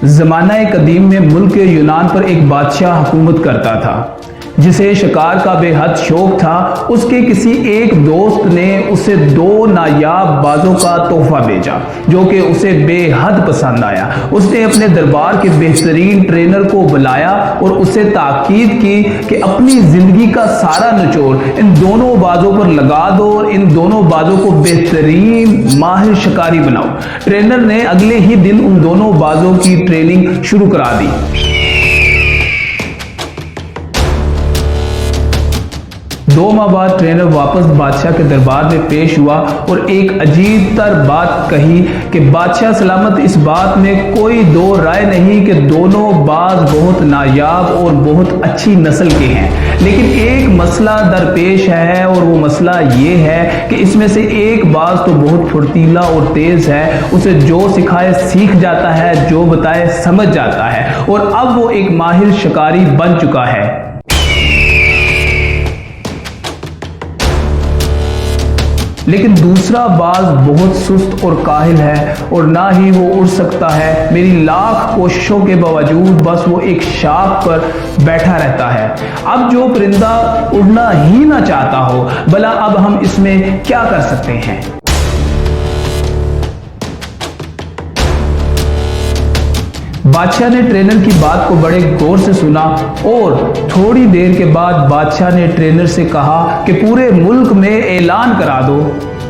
زمانہ قدیم میں ملک یونان پر ایک بادشاہ حکومت کرتا تھا جسے شکار کا بے حد شوق تھا۔ اس کے کسی ایک دوست نے اسے 2 نایاب بازوں کا تحفہ بھیجا جو کہ اسے بے حد پسند آیا۔ اس نے اپنے دربار کے بہترین ٹرینر کو بلایا اور اسے تاکید کی کہ اپنی زندگی کا سارا نچوڑ ان دونوں بازوں پر لگا دو اور ان دونوں بازوں کو بہترین ماہر شکاری بناؤ۔ ٹرینر نے اگلے ہی دن ان دونوں بازوں کی ٹریننگ شروع کرا دی۔ 2 ماہ بعد ٹرینر واپس بادشاہ کے دربار میں پیش ہوا اور ایک عجیب تر بات کہی کہ بادشاہ سلامت، اس بات میں کوئی دو رائے نہیں کہ دونوں باز بہت نایاب اور بہت اچھی نسل کے ہیں، لیکن ایک مسئلہ درپیش ہے اور وہ مسئلہ یہ ہے کہ اس میں سے ایک باز تو بہت پھرتیلا اور تیز ہے، اسے جو سکھائے سیکھ جاتا ہے، جو بتائے سمجھ جاتا ہے اور اب وہ ایک ماہر شکاری بن چکا ہے۔ لیکن دوسرا باز بہت سست اور کاہل ہے اور نہ ہی وہ اڑ سکتا ہے، میری لاکھ کوششوں کے باوجود بس وہ ایک شاخ پر بیٹھا رہتا ہے۔ اب جو پرندہ اڑنا ہی نہ چاہتا ہو، بھلا اب ہم اس میں کیا کر سکتے ہیں؟ بادشاہ نے ٹرینر کی بات کو بڑے غور سے سنا اور تھوڑی دیر کے بعد بادشاہ نے ٹرینر سے کہا کہ پورے ملک میں اعلان کرا دو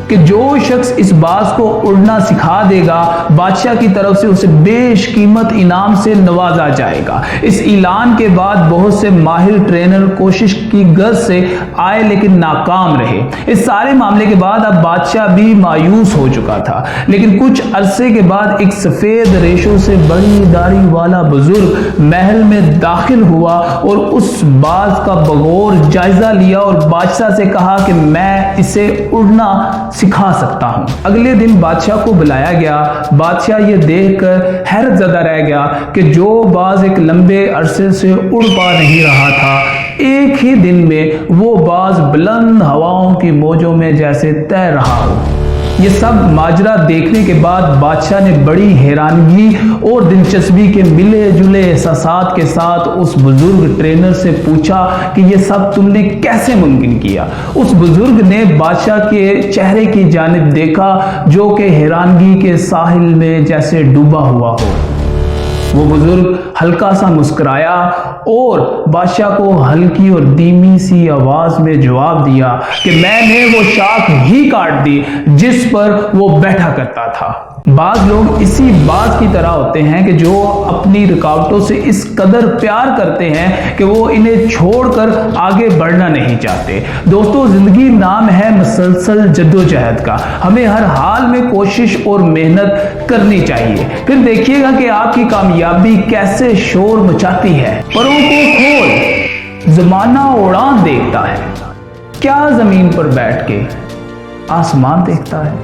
کہ جو شخص اس باز کو اڑنا سکھا دے گا، بادشاہ کی طرف سے اسے بیش قیمت انعام سے نوازا جائے گا۔ اس اعلان کے بعد بہت سے ماہر ٹرینر کوشش کی غرض سے آئے لیکن ناکام رہے۔ اس سارے معاملے کے بعد اب بادشاہ بھی مایوس ہو چکا تھا، لیکن کچھ عرصے کے بعد ایک سفید ریشوں سے بڑی داڑھی والا بزرگ محل میں داخل ہوا اور اس باز کا بغور جائزہ لیا اور بادشاہ سے کہا کہ میں اسے اڑنا سکھا سکتا ہوں۔ اگلے دن بادشاہ کو بلایا گیا۔ بادشاہ یہ دیکھ کر حیرت زدہ رہ گیا کہ جو باز ایک لمبے عرصے سے اڑ پا نہیں رہا تھا، ایک ہی دن میں وہ باز بلند ہواؤں کی موجوں میں جیسے تیر رہا ہو۔ یہ سب ماجرا دیکھنے کے بعد بادشاہ نے بڑی حیرانگی اور دلچسپی کے ملے جلے احساسات کے ساتھ اس بزرگ ٹرینر سے پوچھا کہ یہ سب تم نے کیسے ممکن کیا؟ اس بزرگ نے بادشاہ کے چہرے کی جانب دیکھا جو کہ حیرانگی کے ساحل میں جیسے ڈوبا ہوا ہو۔ وہ بزرگ ہلکا سا مسکرایا اور بادشاہ کو ہلکی اور دھیمی سی آواز میں جواب دیا کہ میں نے وہ شاخ ہی کاٹ دی جس پر وہ بیٹھا کرتا تھا۔ بعض لوگ اسی باز کی طرح ہوتے ہیں کہ جو اپنی رکاوٹوں سے اس قدر پیار کرتے ہیں کہ وہ انہیں چھوڑ کر آگے بڑھنا نہیں چاہتے۔ دوستو، زندگی نام ہے مسلسل جدوجہد کا۔ ہمیں ہر حال میں کوشش اور محنت کرنی چاہیے، پھر دیکھیے گا کہ آپ کی کامیابی کیسے شور مچاتی ہے۔ پروں کو کھول، زمانہ اڑان دیکھتا ہے، کیا زمین پر بیٹھ کے آسمان دیکھتا ہے؟